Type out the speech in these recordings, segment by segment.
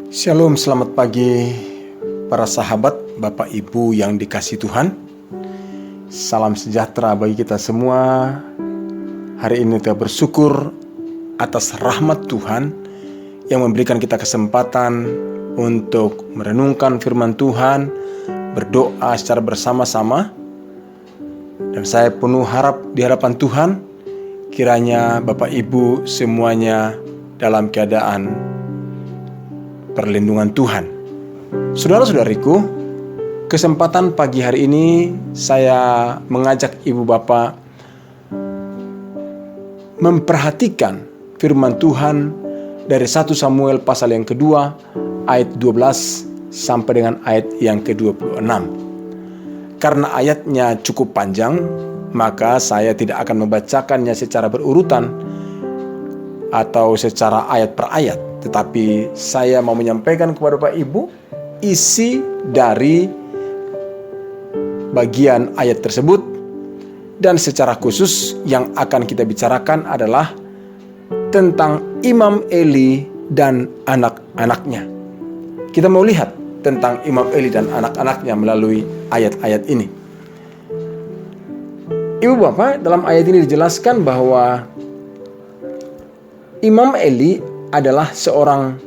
Shalom, selamat pagi para sahabat, Bapak Ibu yang dikasihi Tuhan. Salam sejahtera bagi kita semua. Hari ini kita bersyukur atas rahmat Tuhan yang memberikan kita kesempatan untuk merenungkan firman Tuhan, berdoa secara bersama-sama. Dan saya penuh harap di hadapan Tuhan, kiranya Bapak Ibu semuanya dalam keadaan perlindungan Tuhan. Saudara-saudariku, kesempatan pagi hari ini saya mengajak Ibu Bapak memperhatikan firman Tuhan dari 1 Samuel pasal yang kedua ayat 12 sampai dengan ayat yang ke-26. Karena ayatnya cukup panjang, maka saya tidak akan membacakannya secara berurutan atau secara ayat per ayat. Tetapi saya mau menyampaikan kepada Bapak Ibu isi dari bagian ayat tersebut. Dan secara khusus yang akan kita bicarakan adalah tentang Imam Eli dan anak-anaknya. Kita mau lihat tentang Imam Eli dan anak-anaknya melalui ayat-ayat ini. Ibu Bapak, dalam ayat ini dijelaskan bahwa Imam Eli adalah seorang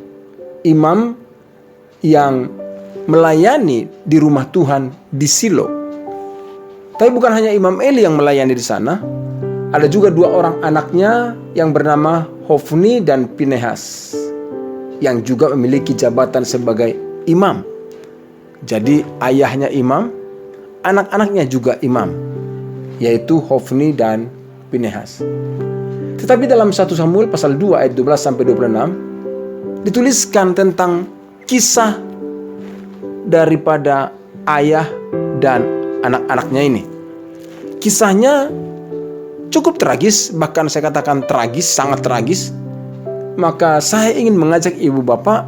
imam yang melayani di rumah Tuhan di Shilo. Tapi bukan hanya Imam Eli yang melayani di sana, ada juga dua orang anaknya yang bernama Hofni dan Pinehas, yang juga memiliki jabatan sebagai imam. Jadi ayahnya imam, anak-anaknya juga imam, yaitu Hofni dan Pinehas. Tetapi dalam 1 Samuel pasal 2 ayat 12 sampai 26 dituliskan tentang kisah daripada ayah dan anak-anaknya ini. Kisahnya cukup tragis, bahkan saya katakan tragis, sangat tragis. Maka saya ingin mengajak Ibu Bapak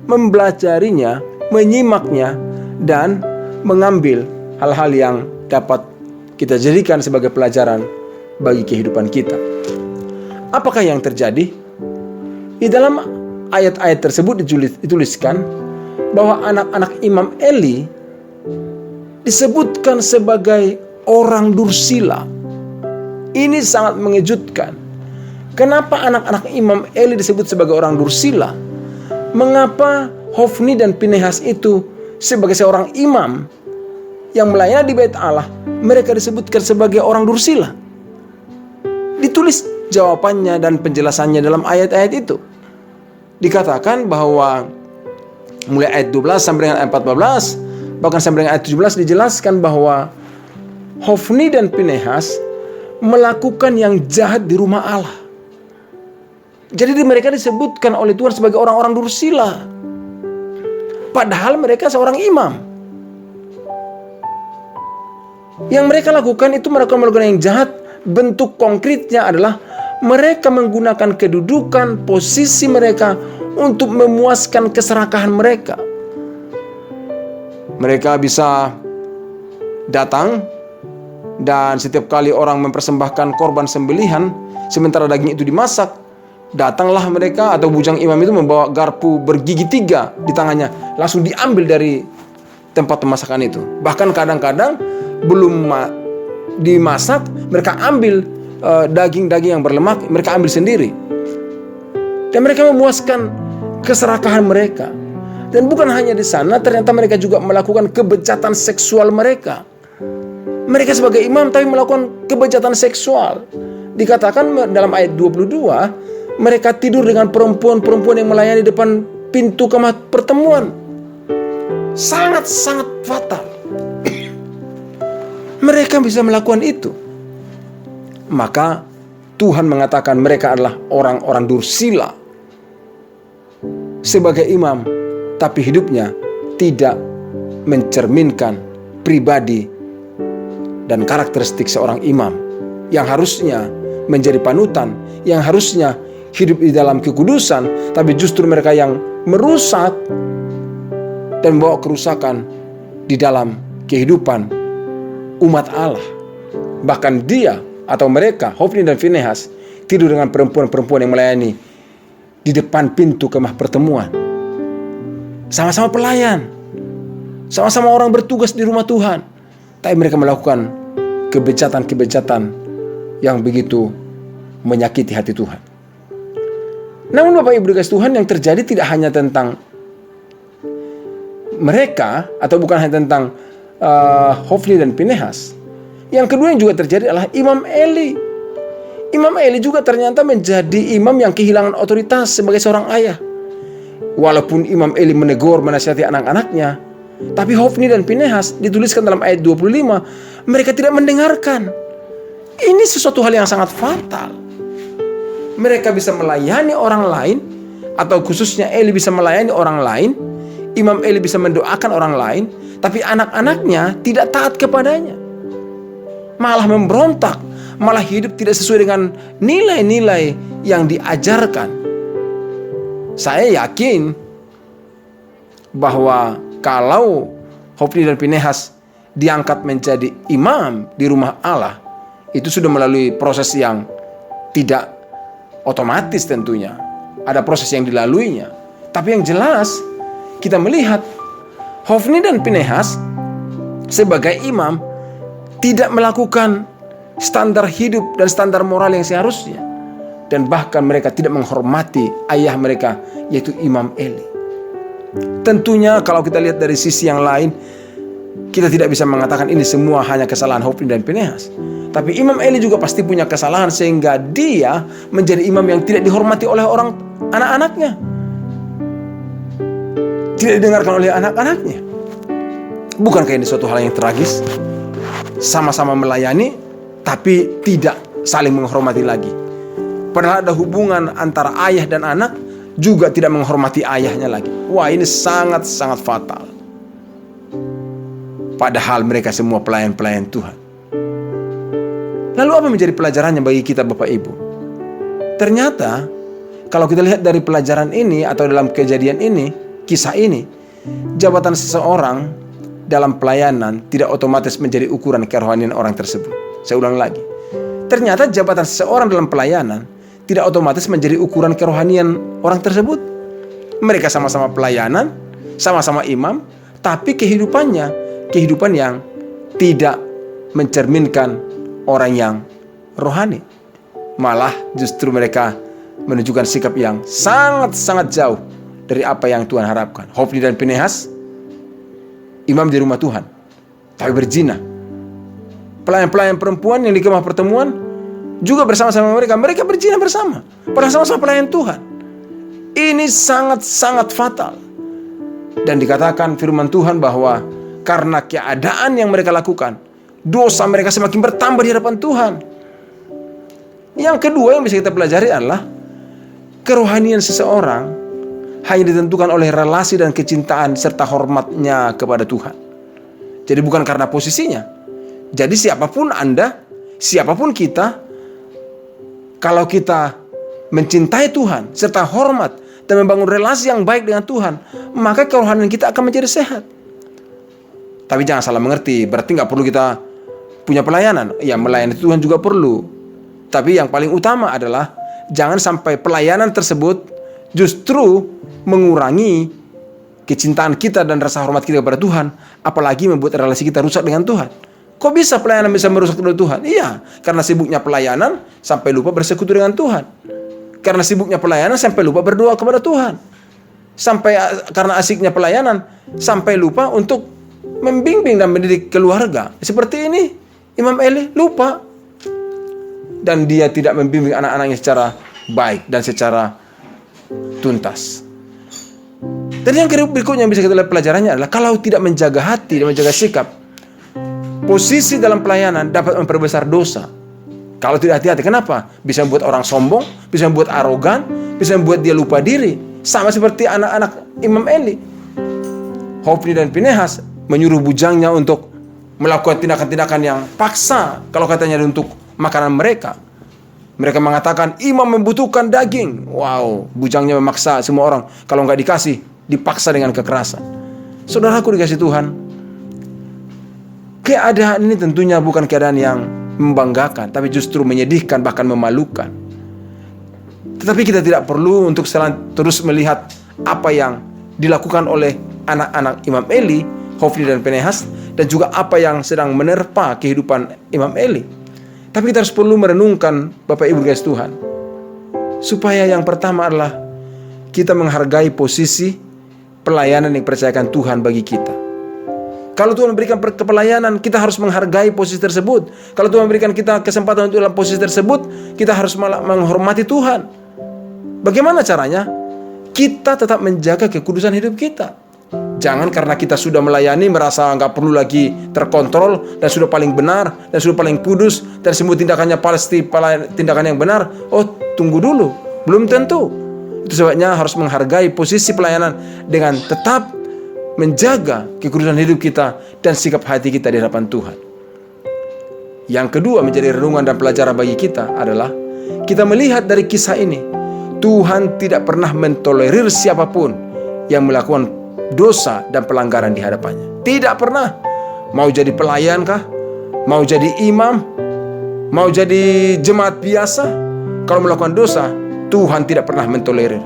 mempelajarinya, menyimaknya, dan mengambil hal-hal yang dapat kita jadikan sebagai pelajaran bagi kehidupan kita. Apakah yang terjadi? Di dalam ayat-ayat tersebut dituliskan bahwa anak-anak Imam Eli disebutkan sebagai orang dursila. Ini sangat mengejutkan. Kenapa anak-anak Imam Eli disebut sebagai orang dursila? Mengapa Hofni dan Pinehas itu sebagai seorang imam yang melayani di Bait Allah, mereka disebutkan sebagai orang dursila? Ditulis jawabannya dan penjelasannya dalam ayat-ayat itu. Dikatakan bahwa mulai ayat 12 sampai dengan ayat 14, bahkan sampai dengan ayat 17 dijelaskan bahwa Hofni dan Pinehas melakukan yang jahat di rumah Allah. Jadi mereka disebutkan oleh Tuhan sebagai orang-orang dursila, padahal mereka seorang imam. Yang mereka lakukan itu melakukan yang jahat. Bentuk konkretnya adalah mereka menggunakan kedudukan, posisi mereka untuk memuaskan keserakahan mereka. Mereka bisa datang dan setiap kali orang mempersembahkan korban sembelihan, sementara daging itu dimasak, datanglah mereka atau bujang imam itu membawa garpu bergigi 3 di tangannya, langsung diambil dari tempat pemasakan itu. Bahkan kadang-kadang belum dimasak, mereka ambil daging-daging yang berlemak, mereka ambil sendiri. Dan mereka memuaskan keserakahan mereka. Dan bukan hanya di sana, ternyata mereka juga melakukan kebejatan seksual mereka. Mereka sebagai imam tapi melakukan kebejatan seksual. Dikatakan dalam ayat 22, mereka tidur dengan perempuan-perempuan yang melayani depan pintu kamar pertemuan. Sangat-sangat fatal. Mereka bisa melakukan itu. Maka Tuhan mengatakan mereka adalah orang-orang dursila sebagai imam, tapi hidupnya tidak mencerminkan pribadi dan karakteristik seorang imam yang harusnya menjadi panutan, yang harusnya hidup di dalam kekudusan, tapi justru mereka yang merusak dan membawa kerusakan di dalam kehidupan umat Allah. Bahkan dia atau mereka, Hofni dan Finehas, tidur dengan perempuan-perempuan yang melayani di depan pintu kemah pertemuan. Sama-sama pelayan, sama-sama orang bertugas di rumah Tuhan, tapi mereka melakukan kebejatan-kebejatan yang begitu menyakiti hati Tuhan. Namun Bapak Ibu dikasih Tuhan, yang terjadi tidak hanya tentang mereka, atau bukan hanya tentang Hofni dan Pinehas. Yang kedua yang juga terjadi adalah Imam Eli. Imam Eli juga ternyata menjadi imam yang kehilangan otoritas sebagai seorang ayah. Walaupun Imam Eli menegur, menasihati anak-anaknya, tapi Hofni dan Pinehas dituliskan dalam ayat 25, mereka tidak mendengarkan. Ini sesuatu hal yang sangat fatal. Mereka bisa melayani orang lain, atau khususnya Eli bisa melayani orang lain, Imam Eli bisa mendoakan orang lain, tapi anak-anaknya tidak taat kepadanya, malah memberontak, malah hidup tidak sesuai dengan nilai-nilai yang diajarkan. Saya yakin bahwa kalau Hofni dan Pinehas diangkat menjadi imam di rumah Allah, itu sudah melalui proses yang tidak otomatis tentunya. Ada proses yang dilaluinya. Tapi yang jelas, kita melihat Hofni dan Pinehas sebagai imam tidak melakukan standar hidup dan standar moral yang seharusnya. Dan bahkan mereka tidak menghormati ayah mereka, yaitu Imam Eli. Tentunya kalau kita lihat dari sisi yang lain, kita tidak bisa mengatakan ini semua hanya kesalahan Hofni dan Pinehas. Tapi Imam Eli juga pasti punya kesalahan, sehingga dia menjadi imam yang tidak dihormati oleh orang anak-anaknya, tidak didengarkan oleh anak-anaknya. Bukankah ini suatu hal yang tragis? Sama-sama melayani, tapi tidak saling menghormati lagi. Padahal ada hubungan antara ayah dan anak, juga tidak menghormati ayahnya lagi. Wah, ini sangat-sangat fatal. Padahal mereka semua pelayan-pelayan Tuhan. Lalu apa menjadi pelajarannya bagi kita Bapak Ibu? Ternyata kalau kita lihat dari pelajaran ini atau dalam kejadian ini, kisah ini, jabatan seseorang dalam pelayanan tidak otomatis menjadi ukuran kerohanian orang tersebut. Saya ulang lagi. Ternyata jabatan seseorang dalam pelayanan tidak otomatis menjadi ukuran kerohanian orang tersebut. Mereka sama-sama pelayanan, sama-sama imam, tapi kehidupan yang tidak mencerminkan orang yang rohani. Malah justru mereka menunjukkan sikap yang sangat-sangat jauh dari apa yang Tuhan harapkan. Hofni dan Pinehas imam di rumah Tuhan, tapi berzina. Pelayan-pelayan perempuan yang di kemah pertemuan juga bersama-sama mereka berzina bersama, padahal sama-sama pelayan Tuhan. Ini sangat-sangat fatal. Dan dikatakan firman Tuhan bahwa karena keadaan yang mereka lakukan, dosa mereka semakin bertambah di hadapan Tuhan. Yang kedua yang bisa kita pelajari adalah kerohanian seseorang hanya ditentukan oleh relasi dan kecintaan serta hormatnya kepada Tuhan. Jadi bukan karena posisinya. Jadi siapapun Anda, siapapun kita, kalau kita mencintai Tuhan serta hormat dan membangun relasi yang baik dengan Tuhan, maka kerohanian kita akan menjadi sehat. Tapi jangan salah mengerti, berarti nggak perlu kita punya pelayanan. Ya, melayani Tuhan juga perlu. Tapi yang paling utama adalah jangan sampai pelayanan tersebut justru mengurangi kecintaan kita dan rasa hormat kita kepada Tuhan, apalagi membuat relasi kita rusak dengan Tuhan. Kok bisa pelayanan bisa merusak dengan Tuhan? Iya, karena sibuknya pelayanan sampai lupa bersekutu dengan Tuhan. Karena sibuknya pelayanan sampai lupa berdoa kepada Tuhan. Karena asiknya pelayanan sampai lupa untuk membimbing dan mendidik keluarga. Seperti ini, Imam Eli lupa. Dan dia tidak membimbing anak-anaknya secara baik dan secara tuntas. Dan yang berikutnya yang bisa kita lihat pelajarannya adalah kalau tidak menjaga hati dan menjaga sikap, posisi dalam pelayanan dapat memperbesar dosa. Kalau tidak hati-hati, kenapa? Bisa membuat orang sombong, bisa membuat arogan, bisa membuat dia lupa diri. Sama seperti anak-anak Imam Eli. Hofni dan Pinehas menyuruh bujangnya untuk melakukan tindakan-tindakan yang paksa kalau katanya untuk makanan mereka. Mereka mengatakan imam membutuhkan daging. Wow, bujangnya memaksa semua orang. Kalau nggak dikasih, dipaksa dengan kekerasan. Saudaraku dikasih Tuhan, keadaan ini tentunya bukan keadaan yang membanggakan, tapi justru menyedihkan, bahkan memalukan. Tetapi kita tidak perlu untuk terus melihat apa yang dilakukan oleh anak-anak Imam Eli, Hofni dan Pinehas, dan juga apa yang sedang menerpa kehidupan Imam Eli. Tapi kita harus perlu merenungkan, Bapak Ibu guys Tuhan, supaya yang pertama adalah kita menghargai posisi pelayanan yang dipercayakan Tuhan bagi kita. Kalau Tuhan memberikan kepelayanan, kita harus menghargai posisi tersebut. Kalau Tuhan memberikan kita kesempatan untuk dalam posisi tersebut, kita harus menghormati Tuhan. Bagaimana caranya? Kita tetap menjaga kekudusan hidup kita. Jangan karena kita sudah melayani merasa nggak perlu lagi terkontrol dan sudah paling benar dan sudah paling kudus dan semua tindakannya pasti tindakan yang benar. Oh, tunggu dulu, belum tentu. Itu sebabnya harus menghargai posisi pelayanan dengan tetap menjaga kekudusan hidup kita dan sikap hati kita di hadapan Tuhan. Yang kedua menjadi renungan dan pelajaran bagi kita adalah kita melihat dari kisah ini, Tuhan tidak pernah mentolerir siapapun yang melakukan dosa dan pelanggaran di hadapannya. Tidak pernah. Mau jadi pelayan kah? Mau jadi imam? Mau jadi jemaat biasa? Kalau melakukan dosa, Tuhan tidak pernah mentolerir.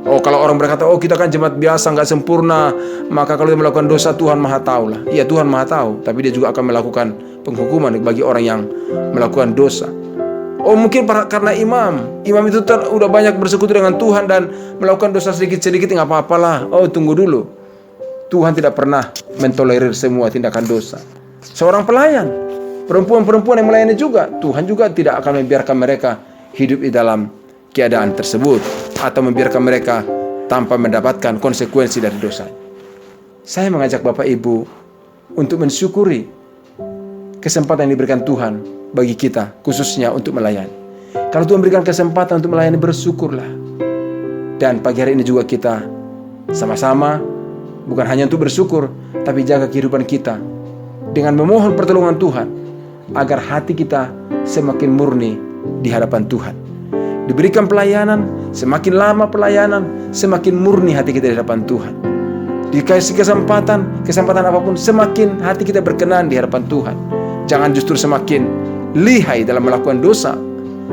Oh, kalau orang berkata, oh kita kan jemaat biasa, nggak sempurna, maka kalau dia melakukan dosa, Tuhan Maha Tahu lah. Iya, Tuhan Maha Tahu, tapi dia juga akan melakukan penghukuman bagi orang yang melakukan dosa. Oh, mungkin karena imam itu udah banyak bersekutu dengan Tuhan dan melakukan dosa sedikit-sedikit, nggak apa-apalah. Oh, tunggu dulu. Tuhan tidak pernah mentolerir semua tindakan dosa. Seorang pelayan, perempuan-perempuan yang melayani juga, Tuhan juga tidak akan membiarkan mereka hidup di dalam keadaan tersebut atau membiarkan mereka tanpa mendapatkan konsekuensi dari dosa. Saya mengajak Bapak Ibu untuk mensyukuri kesempatan yang diberikan Tuhan bagi kita, khususnya untuk melayani. Kalau Tuhan berikan kesempatan untuk melayani, bersyukurlah. Dan pagi hari ini juga kita sama-sama bukan hanya untuk bersyukur, tapi jaga kehidupan kita dengan memohon pertolongan Tuhan agar hati kita semakin murni di hadapan Tuhan. Diberikan pelayanan, semakin lama pelayanan, semakin murni hati kita di hadapan Tuhan. Dikasih kesempatan apapun, semakin hati kita berkenan di hadapan Tuhan. Jangan justru semakin lihai dalam melakukan dosa,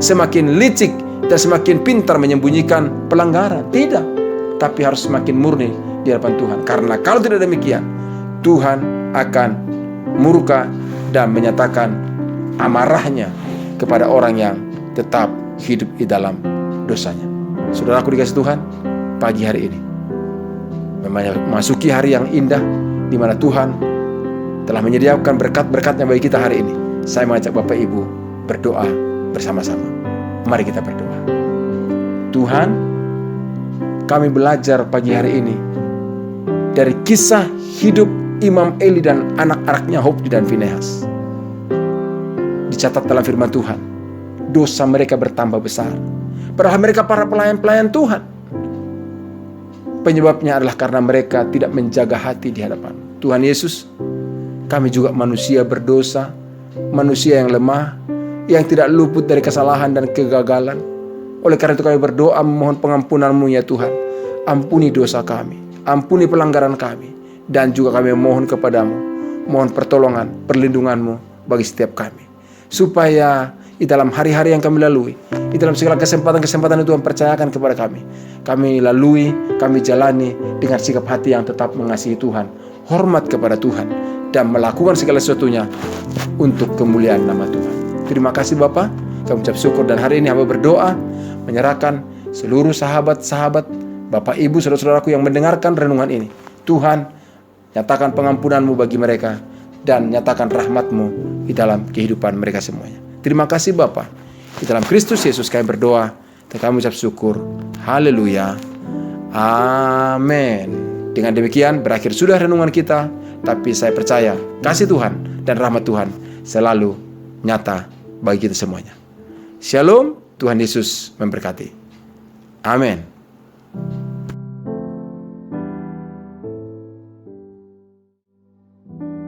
semakin licik dan semakin pintar menyembunyikan pelanggaran. Tidak, tapi harus semakin murni di hadapan Tuhan. Karena kalau tidak demikian, Tuhan akan murka dan menyatakan amarahnya kepada orang yang tetap hidup di dalam dosanya. Saudaraku dikasih Tuhan, pagi hari ini memasuki hari yang indah di mana Tuhan telah menyediakan berkat-berkatnya bagi kita hari ini. Saya mengajak Bapak Ibu berdoa bersama-sama. Mari kita berdoa. Tuhan, kami belajar pagi hari ini dari kisah hidup Imam Eli dan anak-anaknya Hofni dan Pinehas. Dicatat dalam firman Tuhan, dosa mereka bertambah besar. Padahal mereka para pelayan-pelayan Tuhan. Penyebabnya adalah karena mereka tidak menjaga hati di hadapan Tuhan Yesus. Kami juga manusia berdosa, manusia yang lemah, yang tidak luput dari kesalahan dan kegagalan. Oleh karena itu kami berdoa memohon pengampunan-Mu ya Tuhan. Ampuni dosa kami, ampuni pelanggaran kami, dan juga kami memohon kepadamu, mohon pertolongan, perlindungan-Mu bagi setiap kami. Supaya di dalam hari-hari yang kami lalui, di dalam segala kesempatan-kesempatan yang Tuhan percayakan kepada kami lalui, kami jalani dengan sikap hati yang tetap mengasihi Tuhan, hormat kepada Tuhan, dan melakukan segala sesuatunya untuk kemuliaan nama Tuhan. Terima kasih Bapa, kami ucap syukur, dan hari ini hamba berdoa menyerahkan seluruh sahabat-sahabat, Bapak Ibu, saudara-saudaraku yang mendengarkan renungan ini. Tuhan, nyatakan pengampunan-Mu bagi mereka dan nyatakan rahmat-Mu di dalam kehidupan mereka semuanya. Terima kasih Bapa. Di dalam Kristus Yesus kami berdoa dan kami ucap syukur. Haleluya. Amin. Dengan demikian berakhir sudah renungan kita, tapi saya percaya kasih Tuhan dan rahmat Tuhan selalu nyata bagi kita semuanya. Shalom, Tuhan Yesus memberkati. Amin.